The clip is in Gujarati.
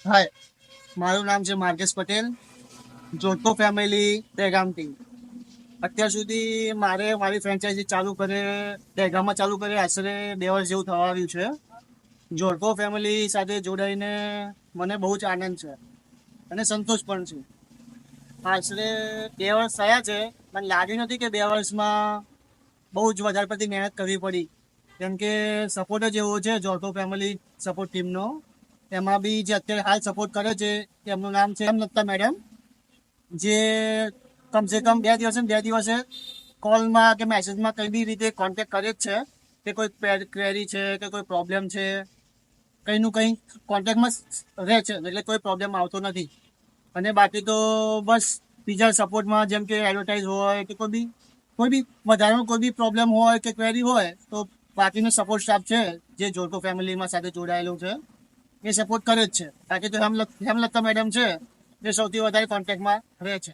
હાય, મારું નામ છે માર્કેશ પટેલ, જોતો ફેમિલી દહેગામ ટીમ. અત્યાર સુધી મારી ફ્રેન્ચાઇઝી દહેગામમાં ચાલુ કરે આશરે 2 વર્ષ જેવું થવા આવ્યું છે. જોડકો ફેમિલી સાથે જોડાઈને મને બહુ જ આનંદ છે અને સંતોષ પણ છે. આશરે 2 વર્ષ થયા છે. મને લાગ્યું નથી કે 2 વર્ષમાં બહુ જ વધારે પડતી મહેનત કરવી પડી, કેમ કે સપોર્ટ જ એવો છે જોડકો ફેમિલી સપોર્ટ ટીમનો. એમાં બી જે અત્યારે હાલ સપોર્ટ કરે છે એમનું નામ છે નત્તા મેડમ, જે કમસે કમ 2 દિવસે કોલમાં કે મેસેજમાં કઈ બી રીતે કોન્ટેક્ટ કરે જ છે કે કોઈ ક્વેરી છે કે કોઈ પ્રોબ્લેમ છે, કંઈનું કંઈ કોન્ટેક્ટમાં રહે છે, એટલે કોઈ પ્રોબ્લેમ આવતો નથી. અને બાકી તો બસ બીજા સપોર્ટમાં જેમ કે એડવર્ટાઇઝ હોય કે કોઈ બી વધારાનો કોઈ બી પ્રોબ્લેમ હોય કે ક્વેરી હોય તો બાકીનો સપોર્ટ સ્ટાફ છે જે જોડકો ફેમિલીમાં સાથે જોડાયેલું છે એ સપોર્ટ કરે જ છે. બાકી તો હેમલતા મેડમ છે જે સૌથી વધારે કોન્ટેક્ટમાં રહે છે.